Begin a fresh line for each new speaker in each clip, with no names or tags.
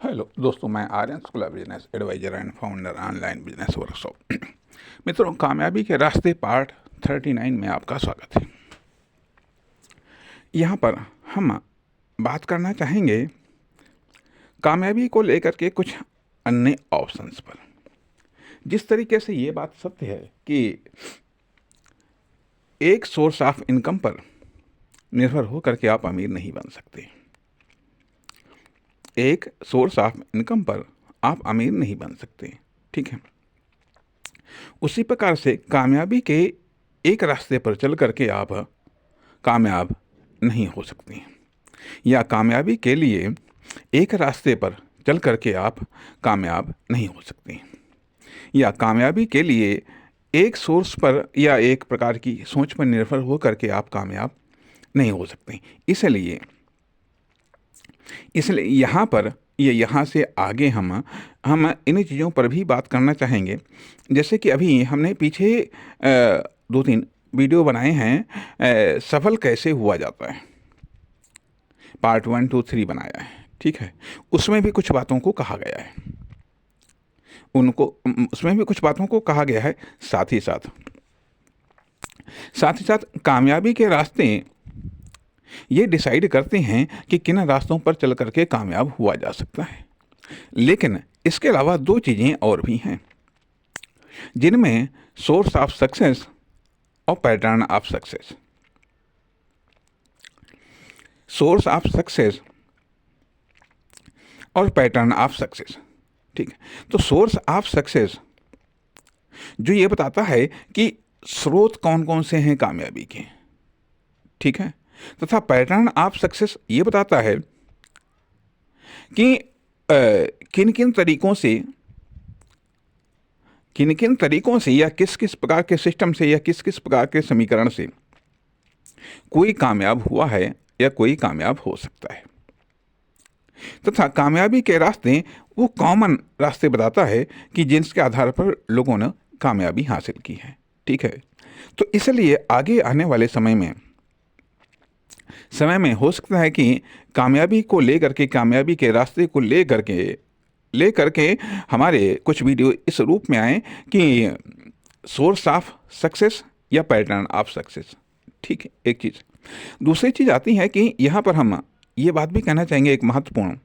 Hello दोस्तों, मैं Aryan school business advisor and founder online business workshop. मित्रों, कामयाबी के रास्ते पार्ट 39 में आपका स्वागत है। यहाँ पर हम बात करना चाहेंगे कामयाबी को लेकर के कुछ अन्य ऑप्शंस पर। जिस तरीके से ये बात सत्य है कि एक सोर्स ऑफ इनकम पर निर्भर होकर के आप अमीर नहीं बन सकते, एक सोर्स ऑफ इनकम पर आप अमीर नहीं बन सकते, ठीक है। उसी प्रकार से कामयाबी के एक रास्ते पर चल करके आप कामयाब नहीं हो सकते, या कामयाबी के लिए एक रास्ते पर चल करके आप कामयाब नहीं हो सकते, या कामयाबी के लिए एक सोर्स पर या एक प्रकार की सोच पर निर्भर हो करके आप कामयाब नहीं हो सकते। इसलिए यहाँ पर यहाँ से आगे हम इन चीज़ों पर भी बात करना चाहेंगे। जैसे कि अभी हमने पीछे 2-3 वीडियो बनाए हैं, सफल कैसे हुआ जाता है, पार्ट 1, 2, 3 बनाया है, ठीक है। उसमें भी कुछ बातों को कहा गया है, साथ ही साथ कामयाबी के रास्ते ये डिसाइड करते हैं कि किन रास्तों पर चल करके कामयाब हुआ जा सकता है। लेकिन इसके अलावा 2 चीज़ें और भी हैं जिनमें सोर्स ऑफ सक्सेस और pattern of success. Source of success और पैटर्न ऑफ सक्सेस, ठीक है। तो सोर्स ऑफ सक्सेस जो ये बताता है कि स्रोत कौन कौन से हैं कामयाबी के, ठीक है। तथा पैटर्न ऑफ सक्सेस ये बताता है कि किन किन तरीकों से या किस किस प्रकार के सिस्टम से या किस किस प्रकार के समीकरण से कोई कामयाब हुआ है या कोई कामयाब हो सकता है। तथा कामयाबी के रास्ते वो कॉमन रास्ते बताता है कि जिनके आधार पर लोगों ने कामयाबी हासिल की है, ठीक है। तो इसलिए आगे आने वाले समय में हो सकता है कि कामयाबी को लेकर के, कामयाबी के रास्ते को लेकर के हमारे कुछ वीडियो इस रूप में आए कि सोर्स ऑफ सक्सेस या पैटर्न ऑफ सक्सेस, ठीक है, एक चीज़। दूसरी चीज़ आती है कि यहाँ पर हम ये बात भी कहना चाहेंगे, एक महत्वपूर्ण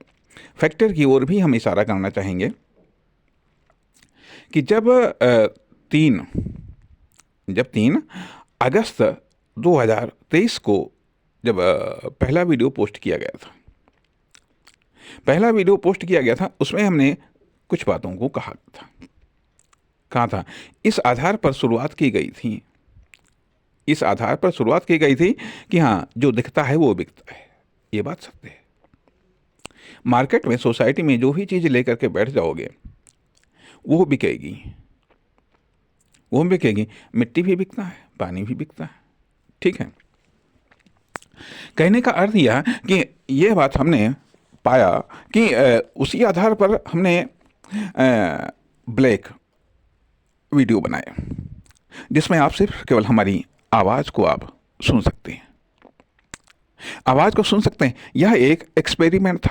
फैक्टर की ओर भी हम इशारा करना चाहेंगे कि जब 3 अगस्त 2023 को जब पहला वीडियो पोस्ट किया गया था, उसमें हमने कुछ बातों को कहा था। इस आधार पर शुरुआत की गई थी कि हाँ, जो दिखता है वो बिकता है। ये बात सत्य है। मार्केट में, सोसाइटी में जो भी चीज़ लेकर के बैठ जाओगे वो बिकेगी। मिट्टी भी बिकता है, पानी भी बिकता है, ठीक है। कहने का अर्थ यह कि यह बात हमने पाया कि उसी आधार पर हमने ब्लैक वीडियो बनाए जिसमें आप सिर्फ केवल हमारी आवाज़ को आप सुन सकते हैं। यह एक एक्सपेरिमेंट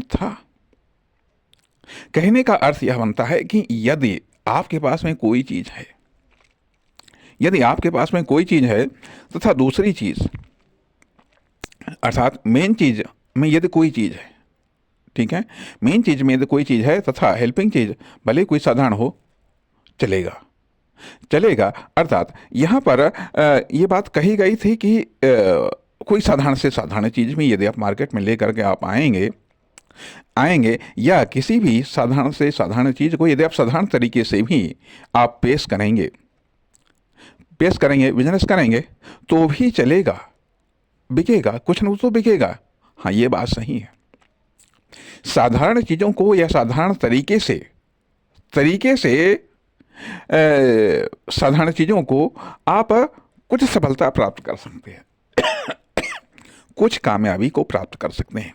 था। कहने का अर्थ यह बनता है कि यदि आपके पास में कोई चीज़ है, तथा दूसरी चीज़ अर्थात मेन चीज़ में यदि कोई चीज़ है, ठीक है, मेन चीज़ में यदि कोई चीज़ है तथा हेल्पिंग चीज़ भले कोई साधारण हो, चलेगा। अर्थात यहाँ पर ये बात कही गई थी कि कोई साधारण से साधारण चीज़ में यदि आप मार्केट में लेकर के आप आएंगे या किसी भी साधारण से साधारण चीज़ को यदि आप साधारण तरीके से भी आप पेश करेंगे, बिजनेस करेंगे, तो भी चलेगा, बिकेगा, कुछ न तो बिकेगा। हाँ, ये बात सही है। साधारण चीज़ों को या साधारण तरीके से साधारण चीज़ों को आप कुछ सफलता प्राप्त कर सकते हैं, कुछ कामयाबी को प्राप्त कर सकते हैं,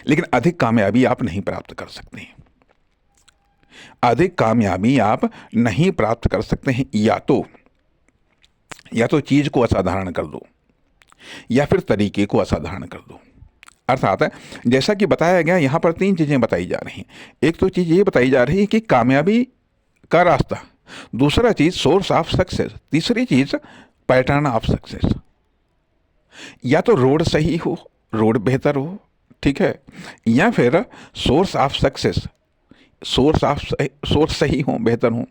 लेकिन अधिक कामयाबी आप नहीं प्राप्त कर सकते हैं। या तो चीज़ को असाधारण कर दो, या फिर तरीके को असाधारण कर दो। अर्थात जैसा कि बताया गया, यहाँ पर 3 चीज़ें बताई जा रही हैं। एक तो चीज़ ये बताई जा रही है कि कामयाबी का रास्ता, दूसरा चीज़ सोर्स ऑफ सक्सेस, तीसरी चीज़ पैटर्न ऑफ सक्सेस। या तो रोड सही हो, रोड बेहतर हो, ठीक है, या फिर सोर्स ऑफ सक्सेस, सोर्स सही हो, बेहतर हो,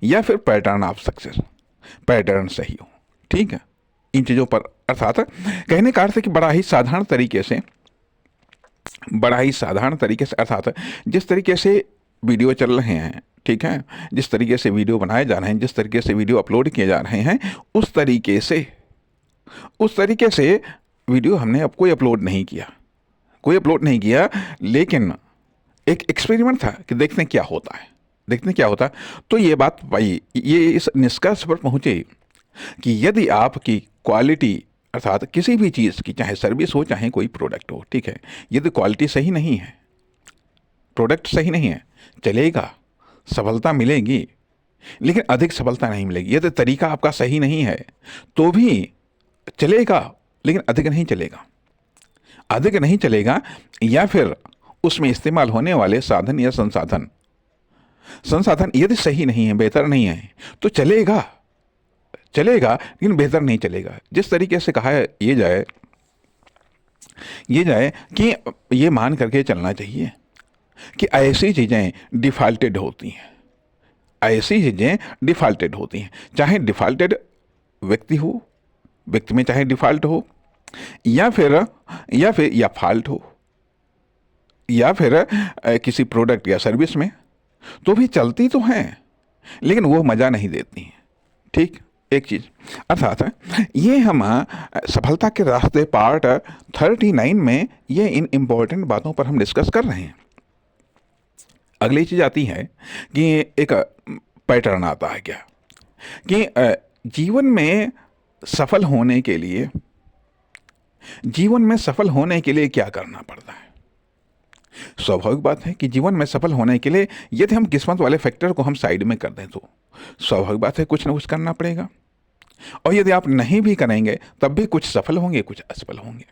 या फिर पैटर्न ऑफ सक्सेस, पैटर्न सही हो, ठीक है। इन चीज़ों पर अर्थात कहने का अर्थ है कि बड़ा ही साधारण तरीके से अर्थात जिस तरीके से वीडियो चल रहे हैं, ठीक है, जिस तरीके से वीडियो बनाए जा रहे हैं, जिस तरीके से वीडियो अपलोड किए जा रहे हैं, उस तरीके से वीडियो हमने अब कोई अपलोड नहीं किया, लेकिन एक एक्सपेरिमेंट था कि देखते हैं क्या होता है। तो ये बात भाई, ये इस निष्कर्ष पर पहुंचे कि यदि आपकी क्वालिटी अर्थात किसी भी चीज़ की, चाहे सर्विस हो चाहे कोई प्रोडक्ट हो, ठीक है, यदि क्वालिटी सही नहीं है, प्रोडक्ट सही नहीं है, चलेगा, सफलता मिलेगी, लेकिन अधिक सफलता नहीं मिलेगी। यदि तरीका आपका सही नहीं है तो भी चलेगा, लेकिन अधिक नहीं चलेगा, या फिर उसमें इस्तेमाल होने वाले साधन या संसाधन यदि सही नहीं है, बेहतर नहीं है, तो चलेगा, लेकिन बेहतर नहीं चलेगा। जिस तरीके से कहा ये जाए कि ये मान करके चलना चाहिए कि ऐसी चीज़ें डिफ़ॉल्टेड होती हैं, चाहे डिफ़ॉल्टेड व्यक्ति हो, व्यक्ति में चाहे डिफ़ॉल्ट हो, या फॉल्ट हो, या फिर किसी प्रोडक्ट या सर्विस में, तो भी चलती तो हैं, लेकिन वो मज़ा नहीं देती हैं, ठीक। एक चीज़ अर्थात ये हम सफलता के रास्ते पार्ट 39 में ये इन इम्पोर्टेंट बातों पर हम डिस्कस कर रहे हैं। अगली चीज़ आती है कि एक पैटर्न आता है क्या, कि जीवन में सफल होने के लिए क्या करना पड़ता है। स्वाभाविक बात है कि जीवन में सफल होने के लिए यदि हम किस्मत वाले फैक्टर को हम साइड में कर दें तो स्वाभाविक बात है कुछ ना कुछ करना पड़ेगा, और यदि आप नहीं भी करेंगे तब भी कुछ सफल होंगे, कुछ असफल होंगे।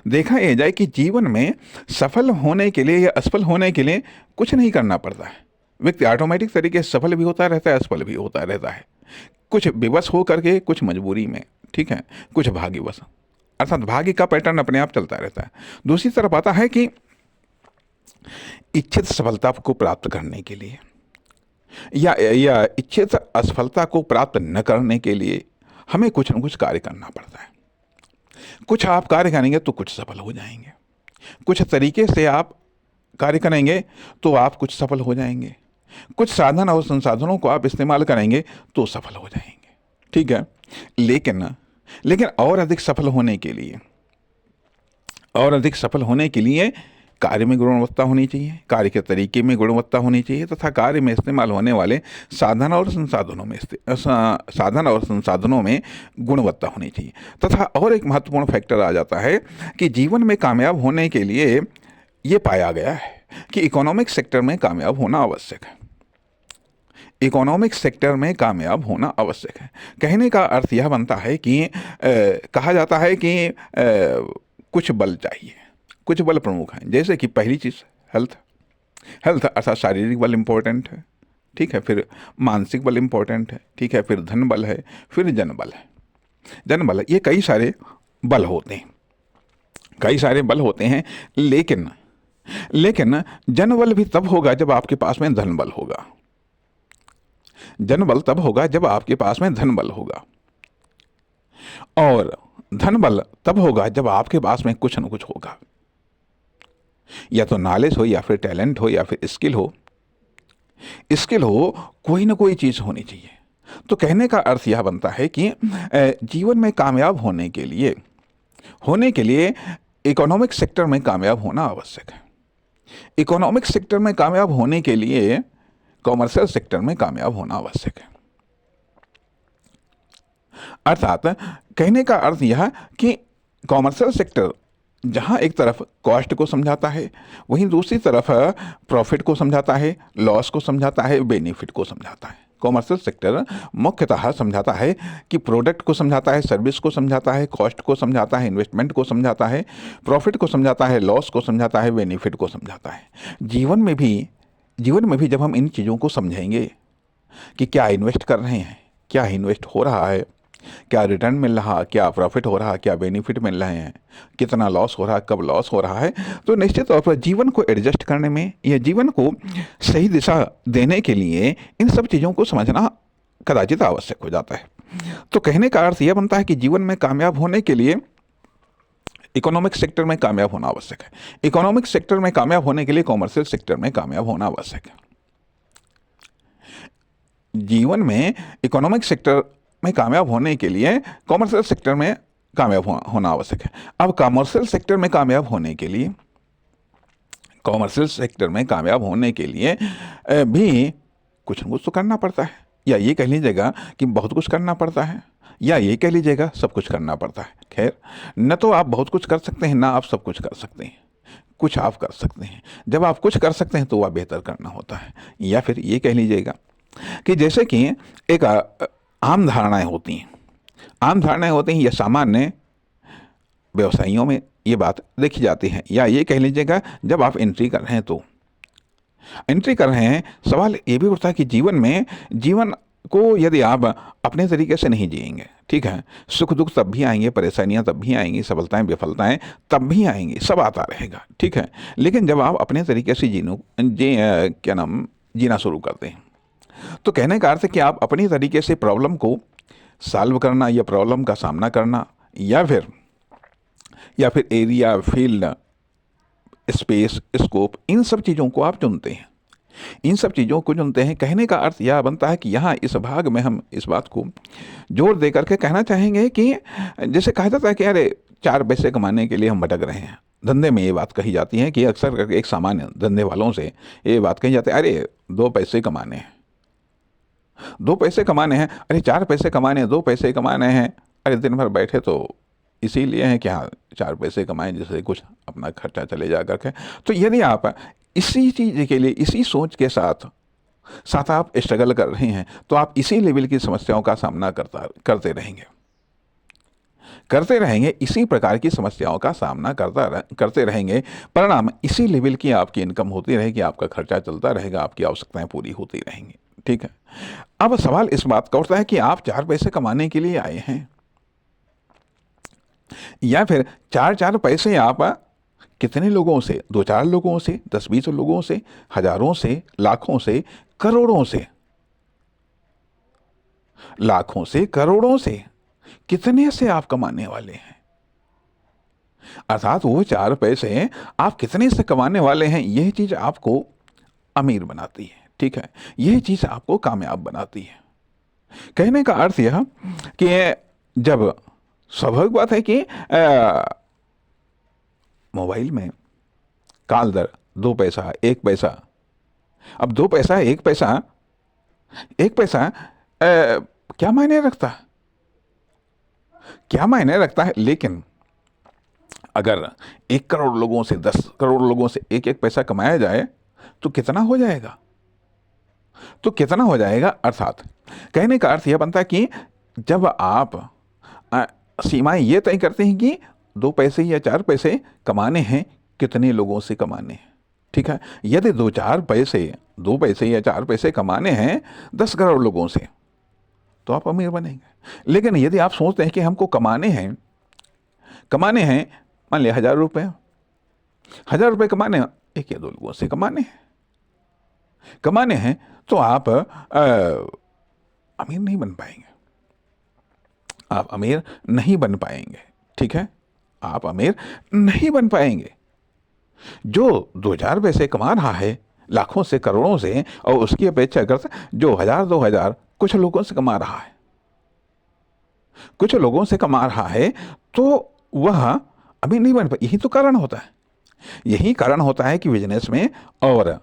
देखा यह जाए कि जीवन में सफल होने के लिए या असफल होने के लिए कुछ नहीं करना पड़ता है। व्यक्ति ऑटोमेटिक तरीके से सफल भी होता रहता है, असफल भी होता रहता है, कुछ विवश हो करके, कुछ मजबूरी में, ठीक है, कुछ भाग्यवश, अर्थात भाग्य का पैटर्न अपने आप चलता रहता है। दूसरी तरफ आता है कि इच्छित सफलता को प्राप्त करने के लिए या इच्छित असफलता को प्राप्त न करने के लिए हमें कुछ न कुछ कार्य करना पड़ता है। कुछ आप कार्य करेंगे तो कुछ सफल हो जाएंगे, कुछ तरीके से आप कार्य करेंगे तो आप कुछ सफल हो जाएंगे, कुछ साधन और संसाधनों को आप इस्तेमाल करेंगे तो सफल हो जाएंगे, ठीक है। लेकिन और अधिक सफल होने के लिए कार्य में गुणवत्ता होनी चाहिए, कार्य के तरीके में गुणवत्ता होनी चाहिए, तथा कार्य में इस्तेमाल होने वाले साधन और संसाधनों में गुणवत्ता होनी चाहिए। तथा और एक महत्वपूर्ण फैक्टर आ जाता है कि जीवन में कामयाब होने के लिए ये पाया गया है कि इकोनॉमिक सेक्टर में कामयाब होना आवश्यक है। कहने का अर्थ यह बनता है कि कहा जाता है कि कुछ बल चाहिए, कुछ बल प्रमुख हैं। जैसे कि पहली चीज़ हेल्थ अर्थात शारीरिक बल इम्पोर्टेंट है, ठीक है, फिर मानसिक बल इम्पोर्टेंट है, ठीक है, फिर धन बल है, फिर जन बल है। ये कई सारे बल होते हैं, लेकिन जन बल भी तब होगा जब आपके पास में धन बल होगा। जन बल तब होगा जब आपके पास में धन बल होगा, और धन बल तब होगा जब आपके पास में कुछ न कुछ होगा, या तो नॉलेज हो, या फिर टैलेंट हो, या फिर स्किल हो, कोई ना कोई चीज़ होनी चाहिए। तो कहने का अर्थ यह बनता है कि जीवन में कामयाब होने के लिए इकोनॉमिक सेक्टर में कामयाब होना आवश्यक है। इकोनॉमिक सेक्टर में कामयाब होने के लिए कॉमर्शियल सेक्टर में कामयाब होना आवश्यक है। अर्थात कहने का अर्थ यह कि कॉमर्शियल सेक्टर जहां एक तरफ कॉस्ट को समझाता है, वहीं दूसरी तरफ प्रॉफिट को समझाता है, लॉस को समझाता है, बेनिफिट को समझाता है। कॉमर्शियल सेक्टर मुख्यतः समझाता है कि प्रोडक्ट को समझाता है, सर्विस को समझाता है, कॉस्ट को समझाता है, इन्वेस्टमेंट को समझाता है, प्रॉफिट को समझाता है, लॉस को समझाता है, बेनिफिट को समझाता है। जीवन में भी जब हम इन चीज़ों को समझेंगे कि क्या इन्वेस्ट कर रहे हैं, क्या इन्वेस्ट हो रहा है, क्या रिटर्न मिल रहा, क्या प्रॉफिट हो रहा, क्या बेनिफिट मिल रहे हैं, कितना लॉस हो रहा, कब लॉस हो रहा है, तो निश्चित तौर पर जीवन को एडजस्ट करने में या जीवन को सही दिशा देने के लिए इन सब चीज़ों को समझना कदाचित आवश्यक हो जाता है। तो कहने का अर्थ यह बनता है कि जीवन में कामयाब होने के लिए इकोनॉमिक सेक्टर में कामयाब होना आवश्यक है, इकोनॉमिक सेक्टर में कामयाब होने के लिए कॉमर्शियल सेक्टर में कामयाब होना आवश्यक है। जीवन में इकोनॉमिक सेक्टर में कामयाब होने के लिए कॉमर्शियल सेक्टर में कामयाब होना आवश्यक है। अब कॉमर्शियल सेक्टर में कामयाब होने के लिए भी कुछ न कुछ तो करना पड़ता है, या ये कह लीजिएगा कि बहुत कुछ करना पड़ता है, या ये कह लीजिएगा सब कुछ करना पड़ता है। खैर, न तो आप बहुत कुछ कर सकते हैं, ना आप सब कुछ कर सकते हैं, कुछ आप कर सकते हैं। जब आप कुछ कर सकते हैं तो वह बेहतर करना होता है। या फिर ये कह लीजिएगा कि जैसे कि एक आम धारणाएं होती हैं या सामान्य व्यवसाइयों में ये बात देखी जाती है। या ये कह लीजिएगा जब आप एंट्री कर रहे हैं सवाल ये भी उठता है कि जीवन को यदि आप अपने तरीके से नहीं जिएंगे, ठीक है, सुख दुख तब भी आएंगे, परेशानियां तब भी आएंगी, सफलताएं विफलताएं तब भी आएंगी, सब आता रहेगा, ठीक है। लेकिन जब आप अपने तरीके से जीना शुरू करते हैं, तो कहने का अर्थ है कि आप अपनी तरीके से प्रॉब्लम को सॉल्व करना या प्रॉब्लम का सामना करना, या फिर एरिया, फील्ड, स्पेस, स्कोप, इन सब चीज़ों को आप चुनते हैं। कहने का अर्थ यह बनता है कि यहाँ इस भाग में हम इस बात को जोर दे करके कहना चाहेंगे कि जैसे कहा जाता है कि अरे 4 पैसे कमाने के लिए हम भटक रहे हैं। धंधे में ये बात कही जाती है कि अक्सर करके एक सामान्य धंधे वालों से ये बात कही जाती है, अरे 2 पैसे कमाने हैं, 2 पैसे कमाने हैं, अरे 4 पैसे कमाने हैं, 2 पैसे कमाने हैं, अरे दिन भर बैठे तो इसीलिए हैं कि हाँ 4 पैसे कमाएं जिससे कुछ अपना खर्चा चले जा करके। तो यदि आप इसी चीज़ के लिए, इसी सोच के साथ आप स्ट्रगल कर रहे हैं, तो आप इसी लेवल की समस्याओं का सामना करते रहेंगे, इसी प्रकार की समस्याओं का सामना करते रहेंगे। परिणाम इसी लेवल की आपकी इनकम होती रहेगी, आपका खर्चा चलता रहेगा, आपकी आवश्यकताएं पूरी होती रहेंगी, ठीक है। अब सवाल इस बात का उठता है कि आप 4 पैसे कमाने के लिए आए हैं, या फिर 4 पैसे आप कितने लोगों से, 2-4 लोगों से, 10-20 लोगों से, हजारों से, लाखों से, करोड़ों से, कितने से आप कमाने वाले हैं। अर्थात वो 4 पैसे आप कितने से कमाने वाले हैं, यह चीज आपको अमीर बनाती है, ठीक है, यह चीज आपको कामयाब बनाती है। कहने का अर्थ यह कि जब स्वाभाविक बात है कि मोबाइल में कॉल दर 2 पैसा, 1 पैसा, अब 2 पैसा, 1 पैसा क्या मायने रखता है, लेकिन अगर 1 करोड़ लोगों से, 10 करोड़ लोगों से 1-1 पैसा कमाया जाए तो कितना हो जाएगा। अर्थात कहने का अर्थ यह बनता है कि जब आप सीमाएं ये तय करते हैं कि 2 पैसे या 4 पैसे कमाने हैं, कितने लोगों से कमाने हैं, ठीक है। यदि 2 पैसे या 4 पैसे कमाने हैं 10 करोड़ लोगों से, तो आप अमीर बनेंगे। लेकिन यदि आप सोचते हैं कि हमको कमाने हैं मान लिया 1000 रुपये कमाने हैं, 1 या 2 लोगों से कमाने हैं, तो आप अमीर नहीं बन पाएंगे, ठीक है, आप अमीर नहीं बन पाएंगे। जो 2-4 पैसे कमा रहा है लाखों से, करोड़ों से, और उसकी अपेक्षा करता जो 1000-2000 कुछ लोगों से कमा रहा है, तो वह अमीर नहीं बन पाए। यही कारण होता है कि बिजनेस में और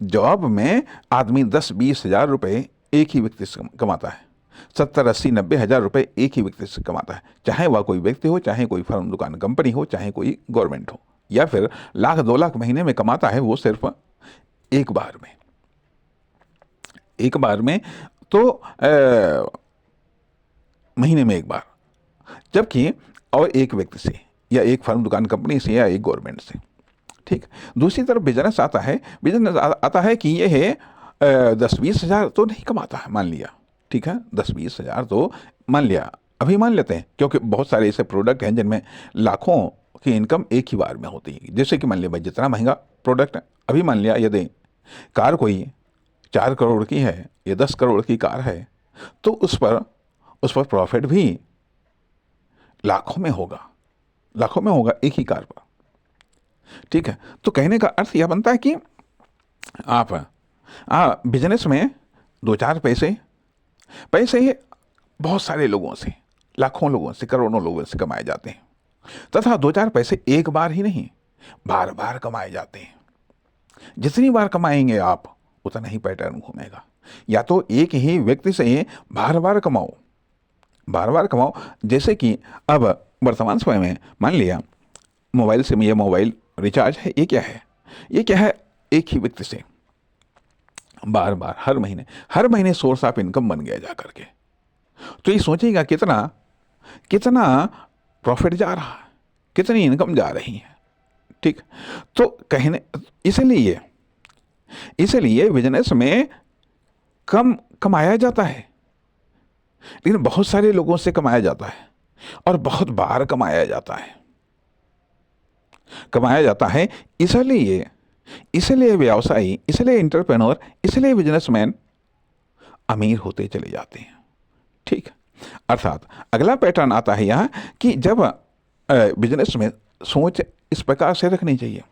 जॉब में आदमी 10-20 हज़ार रुपये एक ही व्यक्ति से कमाता है, 70-80-90 हज़ार रुपये एक ही व्यक्ति से कमाता है, चाहे वह कोई व्यक्ति हो, चाहे कोई फर्म, दुकान, कंपनी हो, चाहे कोई गवर्नमेंट हो, या फिर 1 लाख 2 लाख महीने में कमाता है वो सिर्फ एक बार में। एक बार में, तो महीने में एक बार, जबकि और एक व्यक्ति से या एक फर्म, दुकान, कंपनी से या एक गवर्नमेंट से। ठीक। दूसरी तरफ बिजनेस आता है, बिजनेस आता है कि ये है 10-20 हज़ार तो नहीं कमाता है, मान लिया। ठीक है, 10-20 हज़ार तो मान लिया, अभी मान लेते हैं, क्योंकि बहुत सारे ऐसे प्रोडक्ट हैं जिनमें लाखों की इनकम एक ही बार में होती है। जैसे कि मान लिया भाई, जितना महंगा प्रोडक्ट है, अभी मान लिया यदि कार कोई 4 करोड़ की है या 10 करोड़ की कार है, तो उस पर प्रॉफिट भी लाखों में होगा, लाखों में होगा एक ही कार पर। ठीक है, तो कहने का अर्थ यह बनता है कि आप बिजनेस में 2-4 पैसे पैसे बहुत सारे लोगों से, लाखों लोगों से, करोड़ों लोगों से कमाए जाते हैं, तथा 2-4 पैसे एक बार ही नहीं, बार बार कमाए जाते हैं। जितनी बार कमाएंगे आप, उतना ही पैटर्न घूमेगा। या तो एक ही व्यक्ति से बार बार कमाओ, बार बार कमाओ। जैसे कि अब वर्तमान समय में मान लिया मोबाइल से, ये मोबाइल रिचार्ज है, ये क्या है, ये क्या है, एक ही व्यक्ति से बार बार हर महीने सोर्स ऑफ इनकम बन गया जा करके। तो ये सोचिएगा कितना कितना प्रॉफिट जा रहा है, कितनी इनकम जा रही है। ठीक। तो कहने इसलिए बिजनेस में कम कमाया जाता है, लेकिन बहुत सारे लोगों से कमाया जाता है और बहुत बार कमाया जाता है। इसलिए व्यवसायी, इसलिए एंटरप्रेन्योर, इसलिए बिजनेसमैन अमीर होते चले जाते हैं। ठीक। अर्थात अगला पैटर्न आता है यहाँ कि जब बिजनेस में सोच इस प्रकार से रखनी चाहिए,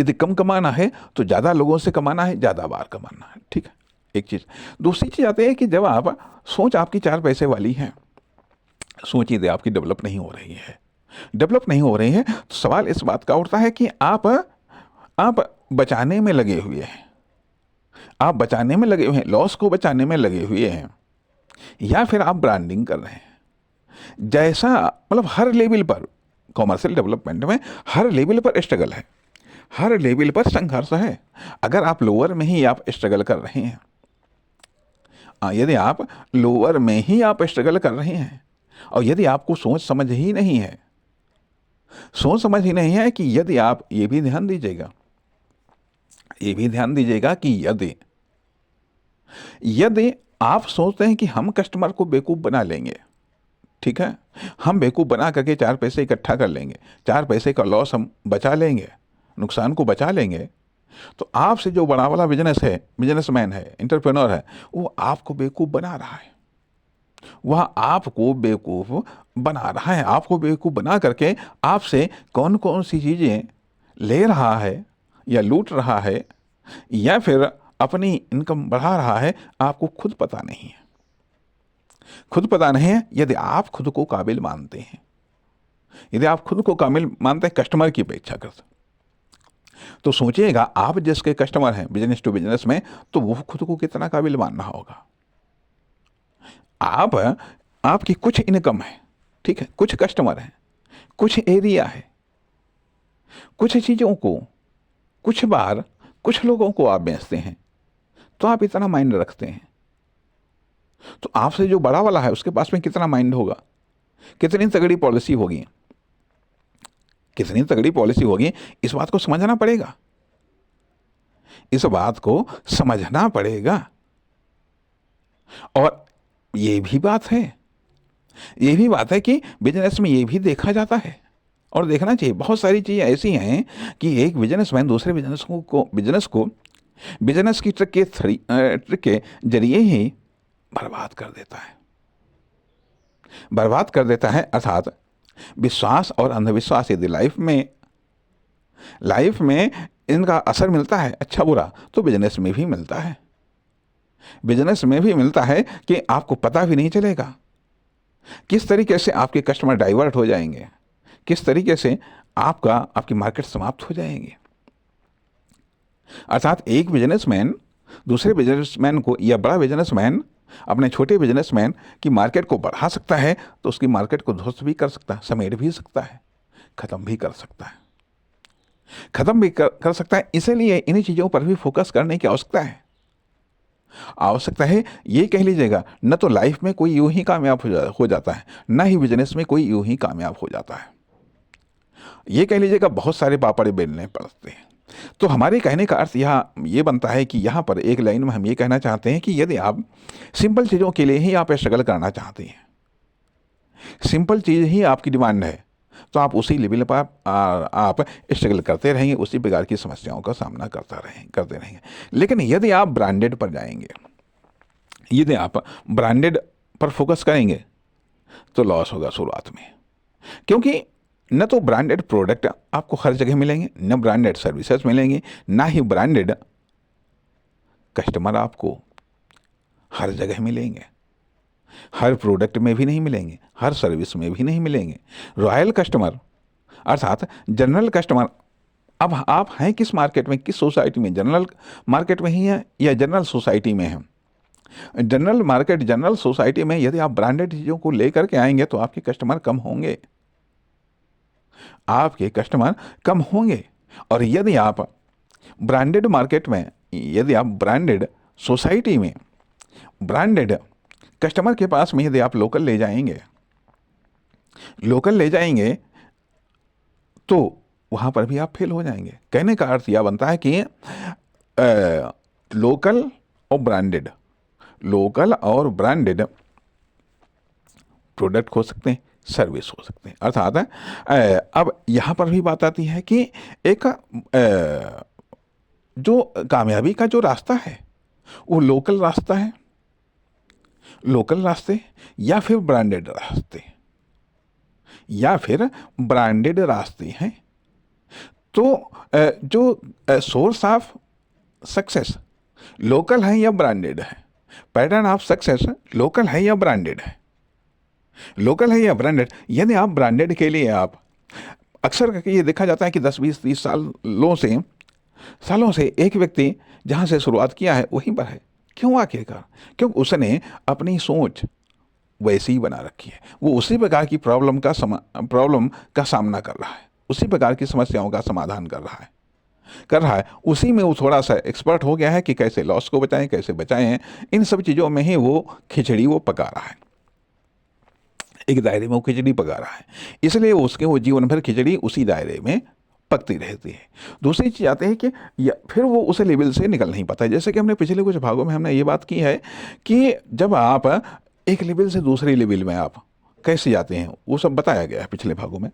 यदि कम कमाना है तो ज़्यादा लोगों से कमाना है, ज़्यादा बार कमाना है। ठीक है, एक चीज़। दूसरी चीज़ आती है कि जब आप सोच आपकी 4 पैसे वाली है, सोच यदि आपकी डेवलप नहीं हो रही है, तो सवाल इस बात का उठता है कि आप बचाने में लगे हुए हैं, लॉस को बचाने में लगे हुए हैं, या फिर आप ब्रांडिंग कर रहे हैं। जैसा मतलब हर लेवल पर, कॉमर्शियल डेवलपमेंट में हर लेवल पर स्ट्रगल है, हर लेवल पर संघर्ष है। अगर आप लोअर में ही आप स्ट्रगल कर रहे हैं, यदि आप लोअर में ही आप स्ट्रगल कर रहे हैं, और यदि आपको सोच समझ ही नहीं है कि यदि आप ये भी ध्यान दीजिएगा कि यदि आप सोचते हैं कि हम कस्टमर को बेवकूफ़ बना लेंगे, ठीक है, हम बेवकूफ़ बना करके 4 पैसे इकट्ठा कर लेंगे, 4 पैसे का लॉस हम बचा लेंगे, नुकसान को बचा लेंगे, तो आपसे जो बड़ा वाला बिजनेसमैन है, एंटरप्रेन्योर है, वो आपको बेवकूफ़ बना रहा है। आपको बेवकूफ़ बना करके आपसे कौन कौन सी चीज़ें ले रहा है या लूट रहा है, या फिर अपनी इनकम बढ़ा रहा है, आपको खुद पता नहीं है। यदि आप खुद को काबिल मानते हैं, कस्टमर की अपेक्षा करते, तो सोचिएगा आप जिसके कस्टमर हैं बिजनेस टू बिजनेस में, तो वो खुद को कितना काबिल मान रहा होगा। आपकी कुछ इनकम है, ठीक है, कुछ कस्टमर हैं, कुछ एरिया है, कुछ चीज़ों को, कुछ बार, कुछ लोगों को आप बेचते हैं, तो आप इतना माइंड रखते हैं। तो आपसे जो बड़ा वाला है उसके पास में कितना माइंड होगा, कितनी तगड़ी पॉलिसी होगी, इस बात को समझना पड़ेगा। और ये भी बात है कि बिजनेस में ये भी देखा जाता है और देखना चाहिए। बहुत सारी चीज़ें ऐसी हैं कि एक बिजनेसमैन दूसरे बिजनेस की ट्रिक के जरिए ही बर्बाद कर देता है। अर्थात विश्वास और अंधविश्वास यदि लाइफ में इनका असर मिलता है, अच्छा बुरा, तो बिजनेस में भी मिलता है कि आपको पता भी नहीं चलेगा किस तरीके से आपके कस्टमर डाइवर्ट हो जाएंगे, किस तरीके से आपकी मार्केट समाप्त हो जाएंगे। अर्थात एक बिजनेसमैन दूसरे बिजनेसमैन को, या बड़ा बिजनेसमैन अपने छोटे बिजनेसमैन की मार्केट को बढ़ा सकता है, तो उसकी मार्केट को ध्वस्त भी कर सकता है, समेट भी सकता है, ख़त्म भी कर सकता है। इसलिए इन्हीं चीज़ों पर भी फोकस करने की आवश्यकता है। आवश्यकता है ये कह लीजिएगा, न तो लाइफ में कोई यूं ही कामयाब हो जाता है, ना ही बिजनेस में कोई यूं ही कामयाब हो जाता है। ये कह लीजिएगा बहुत सारे पापड़ बेलने पड़ते हैं। तो हमारे कहने का अर्थ यहाँ ये बनता है कि यहाँ पर एक लाइन में हम ये कहना चाहते हैं कि यदि आप सिंपल चीज़ों के लिए ही आप स्ट्रगल करना चाहते हैं, सिंपल चीज़ ही आपकी डिमांड है, तो आप उसी लेवल पर आप स्ट्रगल करते रहेंगे, उसी प्रकार की समस्याओं का सामना करते रहेंगे। लेकिन यदि आप ब्रांडेड पर जाएंगे, यदि आप ब्रांडेड पर फोकस करेंगे, तो लॉस होगा शुरुआत में, क्योंकि न तो ब्रांडेड प्रोडक्ट आपको हर जगह मिलेंगे, न ब्रांडेड सर्विसेज मिलेंगे, ना ही ब्रांडेड कस्टमर आपको हर जगह मिलेंगे, हर प्रोडक्ट में भी नहीं मिलेंगे, हर सर्विस में भी नहीं मिलेंगे। रॉयल कस्टमर अर्थात जनरल कस्टमर, अब आप हैं किस मार्केट में, किस सोसाइटी में, जनरल मार्केट में ही है या जनरल सोसाइटी में है? जनरल मार्केट, जनरल सोसाइटी में यदि आप ब्रांडेड चीज़ों को लेकर के आएंगे तो आपके कस्टमर कम होंगे, आपके कस्टमर कम होंगे। और यदि आप ब्रांडेड मार्केट में, यदि आप ब्रांडेड सोसाइटी में, ब्रांडेड कस्टमर के पास में यदि आप लोकल ले जाएंगे तो वहाँ पर भी आप फेल हो जाएंगे। कहने का अर्थ यह बनता है कि लोकल और ब्रांडेड प्रोडक्ट हो सकते हैं, सर्विस हो सकते हैं। अर्थात अब यहाँ पर भी बात आती है कि एक जो कामयाबी का जो रास्ता है वो लोकल रास्ते या फिर ब्रांडेड रास्ते हैं। तो जो सोर्स ऑफ सक्सेस लोकल है या ब्रांडेड है, पैटर्न ऑफ सक्सेस लोकल है या ब्रांडेड है, लोकल है या ब्रांडेड। यदि आप ब्रांडेड के लिए, आप अक्सर करके ये देखा जाता है कि 10, 20, 30 सालों से एक व्यक्ति जहाँ से शुरुआत किया है वहीं पर है। क्यों आखिरकार? क्योंकि उसने अपनी सोच वैसी ही बना रखी है, वो उसी प्रकार की प्रॉब्लम का सामना कर रहा है, उसी प्रकार की समस्याओं का समाधान कर रहा है। उसी में वो थोड़ा सा एक्सपर्ट हो गया है कि कैसे लॉस को बचाएं, कैसे बचाएं, इन सब चीज़ों में ही वो खिचड़ी पका रहा है, एक दायरे में वो खिचड़ी पका रहा है, इसलिए वो जीवन भर खिचड़ी उसी दायरे में पकती रहती है। दूसरी चीज़ आती है कि फिर वो उस लेवल से निकल नहीं पाता है। जैसे कि हमने पिछले कुछ भागों में हमने ये बात की है कि जब आप एक लेवल से दूसरे लेवल में आप कैसे जाते हैं, वो सब बताया गया है पिछले भागों में,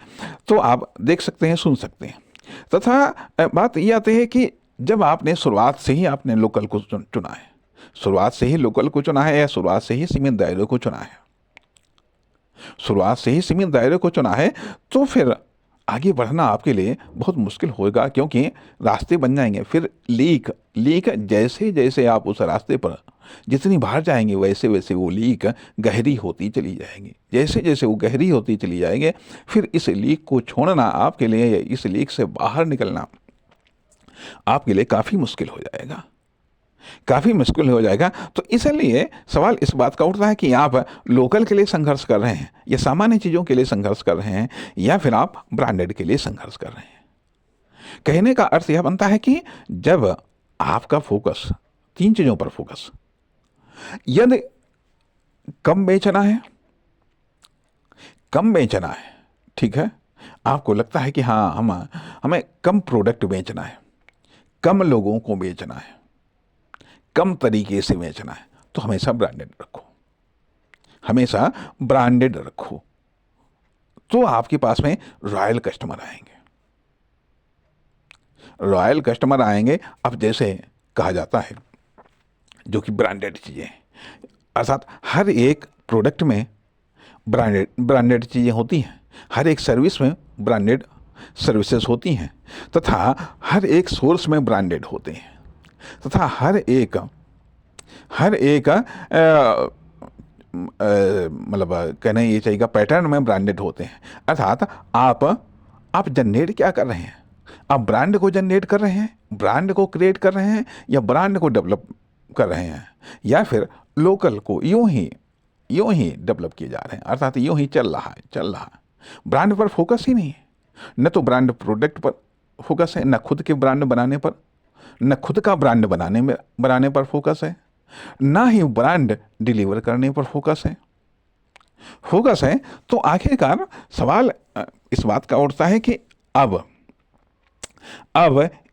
तो आप देख सकते हैं, सुन सकते हैं। तथा बात ये आती है कि जब आपने शुरुआत से ही आपने लोकल को चुना है, शुरुआत से ही लोकल को चुना है या शुरुआत से ही सीमित दायरे को चुना है, शुरुआत से ही सीमित दायरे को चुना है, तो फिर आगे बढ़ना आपके लिए बहुत मुश्किल होगा, क्योंकि रास्ते बन जाएंगे। फिर लीक जैसे जैसे आप उस रास्ते पर जितनी बाहर जाएंगे वैसे वैसे वो लीक गहरी होती चली जाएंगी। जैसे जैसे वो गहरी होती चली जाएंगे, फिर इस लीक को छोड़ना आपके लिए, या इस लीक से बाहर निकलना आपके लिए काफ़ी मुश्किल हो जाएगा। तो इसलिए सवाल इस बात का उठता है कि आप लोकल के लिए संघर्ष कर रहे हैं, या सामान्य चीज़ों के लिए संघर्ष कर रहे हैं, या फिर आप ब्रांडेड के लिए संघर्ष कर रहे हैं। कहने का अर्थ यह बनता है कि जब आपका फोकस 3 चीज़ों पर फोकस, यदि कम बेचना है, ठीक है, आपको लगता है कि हाँ हमें कम प्रोडक्ट बेचना है, कम लोगों को बेचना है, कम तरीके से बेचना है, तो हमेशा ब्रांडेड रखो, तो आपके पास में रॉयल कस्टमर आएंगे। अब जैसे कहा जाता है जो कि ब्रांडेड चीज़ें, अर्थात हर एक प्रोडक्ट में ब्रांडेड चीज़ें होती हैं, हर एक सर्विस में ब्रांडेड सर्विसेज होती हैं, तथा हर एक सोर्स में ब्रांडेड होते हैं, तथा हर एक मतलब कहना ये चाहिए पैटर्न में ब्रांडेड होते हैं। अर्थात आप जनरेट क्या कर रहे हैं? आप ब्रांड को जनरेट कर रहे हैं, ब्रांड को क्रिएट कर रहे हैं, या ब्रांड को डेवलप कर रहे हैं, या फिर लोकल को यूं ही डेवलप किए जा रहे हैं, अर्थात यूं ही चल रहा है। ब्रांड पर फोकस ही नहीं है, न तो ब्रांड प्रोडक्ट पर फोकस है, न खुद के ब्रांड बनाने पर, न खुद का ब्रांड बनाने पर फोकस है, ना ही ब्रांड डिलीवर करने पर फोकस है। तो आखिरकार सवाल इस बात का उठता है कि अब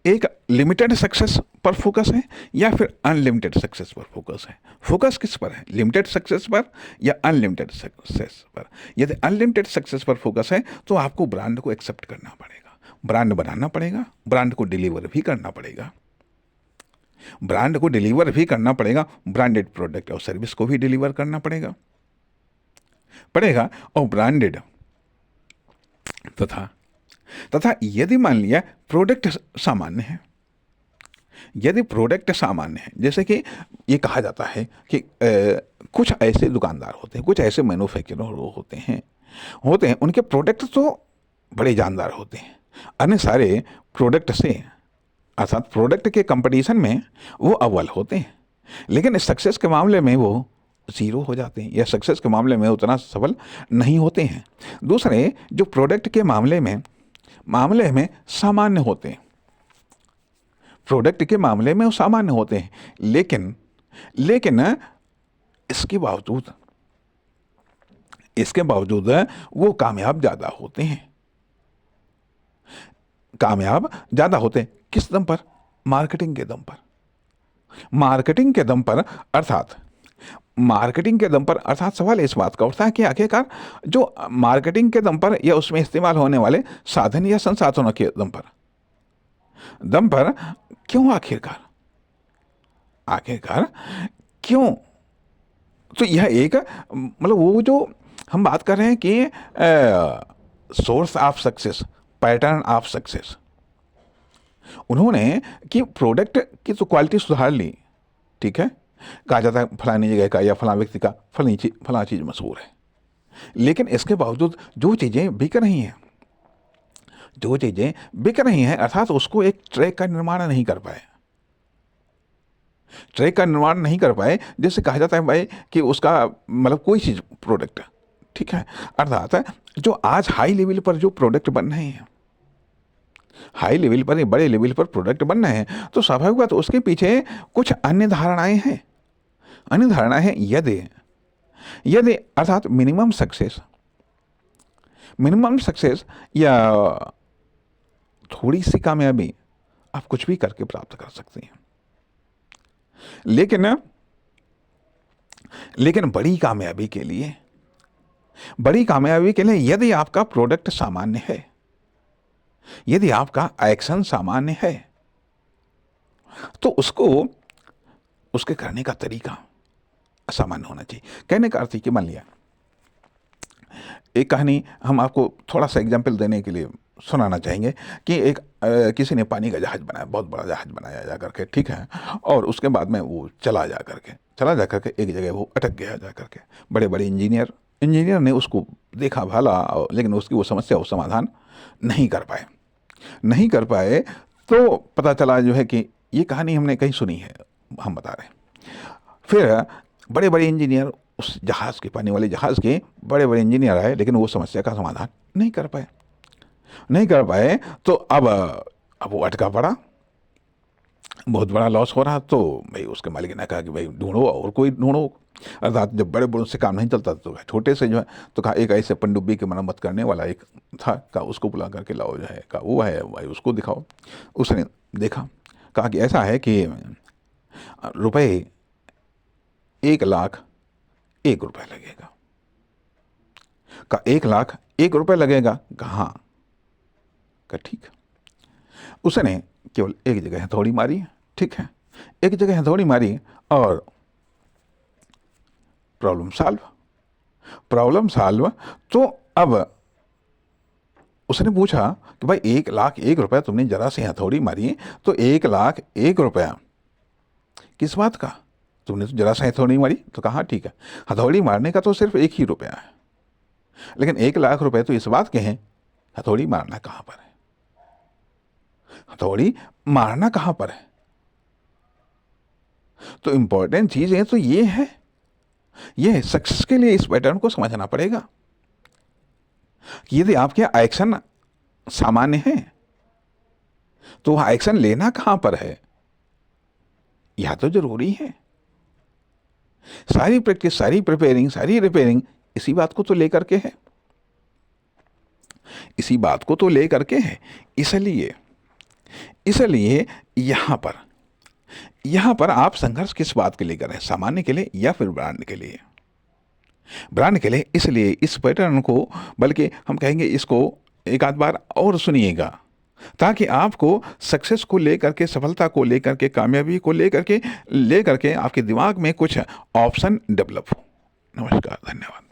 एक लिमिटेड सक्सेस पर फोकस है या फिर अनलिमिटेड सक्सेस पर फोकस है। फोकस किस पर है, लिमिटेड सक्सेस पर या अनलिमिटेड सक्सेस पर? यदि अनलिमिटेड सक्सेस पर फोकस है तो आपको ब्रांड को एक्सेप्ट करना पड़ेगा, ब्रांड बनाना पड़ेगा, ब्रांड को डिलीवर भी करना पड़ेगा, ब्रांडेड प्रोडक्ट और सर्विस को भी डिलीवर करना पड़ेगा। और ब्रांडेड तथा यदि मान लिया प्रोडक्ट सामान्य है, जैसे कि ये कहा जाता है कि कुछ ऐसे दुकानदार होते हैं, कुछ ऐसे मैन्युफैक्चरर होते हैं, उनके प्रोडक्ट तो बड़े जानदार होते हैं, अन्य सारे प्रोडक्ट से अर्थात प्रोडक्ट के कंपटीशन में वो अव्वल होते हैं, लेकिन साक्सेस के मामले में वो ज़ीरो हो जाते हैं या सक्सेस के मामले में उतना सफल नहीं होते हैं। दूसरे जो प्रोडक्ट के मामले में सामान्य होते हैं, प्रोडक्ट के मामले में वो सामान्य होते हैं, लेकिन इसके बावजूद वो कामयाब ज़्यादा होते हैं। किस दम पर? मार्केटिंग के दम पर अर्थात सवाल इस बात का उठता है कि आखिरकार जो मार्केटिंग के दम पर या उसमें इस्तेमाल होने वाले साधन या संसाधनों के दम पर क्यों? आखिरकार क्यों? तो यह एक मतलब वो जो हम बात कर रहे हैं कि source of success, pattern of success, उन्होंने कि प्रोडक्ट की तो क्वालिटी सुधार ली, ठीक है, कहा जाता है फलानी जगह का या फला व्यक्ति का फला चीज़ मशहूर है, लेकिन इसके बावजूद जो चीज़ें बिक रही हैं अर्थात उसको एक ट्रैक का निर्माण नहीं कर पाए, जैसे कहा जाता है भाई कि उसका मतलब कोई चीज़ प्रोडक्ट, ठीक है, अर्थात जो आज हाई लेवल पर जो प्रोडक्ट बन रहे हैं, हाई लेवल पर बड़े लेवल पर प्रोडक्ट बन रहे हैं, तो स्वाभाविक बात उसके पीछे कुछ अन्य धारणाएं हैं। यदि अर्थात मिनिमम सक्सेस या थोड़ी सी कामयाबी आप कुछ भी करके प्राप्त कर सकते हैं, लेकिन बड़ी कामयाबी के लिए यदि आपका प्रोडक्ट सामान्य है, यदि आपका एक्शन सामान्य है, तो उसके करने का तरीका सामान्य होना चाहिए। कहने का अर्थ है कि मान लिया एक कहानी हम आपको थोड़ा सा एग्जाम्पल देने के लिए सुनाना चाहेंगे कि एक किसी ने पानी का जहाज बनाया, बहुत बड़ा जहाज बनाया जा करके, ठीक है, और उसके बाद में वो चला जा करके एक जगह वो अटक गया जा करके। बड़े बड़े इंजीनियर ने उसको देखा भाला, लेकिन उसकी वो समस्या वो समाधान नहीं कर पाए। तो पता चला जो है कि ये कहानी हमने कहीं सुनी है, हम बता रहे हैं। फिर बड़े बड़े इंजीनियर उस जहाज़ के, पानी वाले जहाज़ के बड़े बड़े इंजीनियर आए, लेकिन वो समस्या का समाधान नहीं कर पाए। तो अब वो अटका पड़ा, बहुत बड़ा लॉस हो रहा। तो भाई उसके मालिक ने कहा कि भाई ढूंढो, और कोई ढूंढो। अर्थात जब बड़े बड़ों से काम नहीं चलता तो छोटे से जो है, तो कहा एक ऐसे पनडुब्बी की मरम्मत करने वाला एक था, कहा उसको बुला करके लाओ, जो है कहा वो है भाई, उसको दिखाओ। उसने देखा, कहा कि ऐसा है कि रुपए 1,01,000 रुपये लगेगा। का 1,01,000 रुपये लगेगा? कहाँ? का ठीक। उसने केवल एक जगह हथौड़ी मारी, ठीक है, एक जगह हथौड़ी मारी और प्रॉब्लम सॉल्व। तो अब उसने पूछा कि भाई 1,01,000 रुपया तुमने जरा से हथौड़ी मारी, तो 1,01,000 रुपया किस बात का? तुमने तो जरा सा हथौड़ी मारी। तो कहा ठीक है, हथौड़ी मारने का तो सिर्फ 1 ही रुपया है, लेकिन 1,00,000 रुपए तो इस बात के हैं हथौड़ी मारना कहाँ पर है, हथौड़ी मारना कहाँ पर है। तो इंपॉर्टेंट चीज है तो ये है सक्सेस के लिए इस पैटर्न को समझना पड़ेगा कि यदि आपके एक्शन सामान्य है तो वह एक्शन लेना कहां पर है, यह तो जरूरी है। सारी प्रैक्टिस, सारी प्रिपेयरिंग, सारी रिपेयरिंग इसी बात को तो लेकर के है, इसी बात को तो लेकर के है। इसलिए इसलिए यहां पर आप संघर्ष किस बात के लिए कर रहे हैं, सामान्य के लिए या फिर ब्रांड के लिए? ब्रांड के लिए। इसलिए इस पैटर्न को, बल्कि हम कहेंगे इसको एक आध बार और सुनिएगा, ताकि आपको सक्सेस को लेकर के, सफलता को लेकर के, कामयाबी को लेकर के आपके दिमाग में कुछ ऑप्शन डेवलप हो। नमस्कार, धन्यवाद।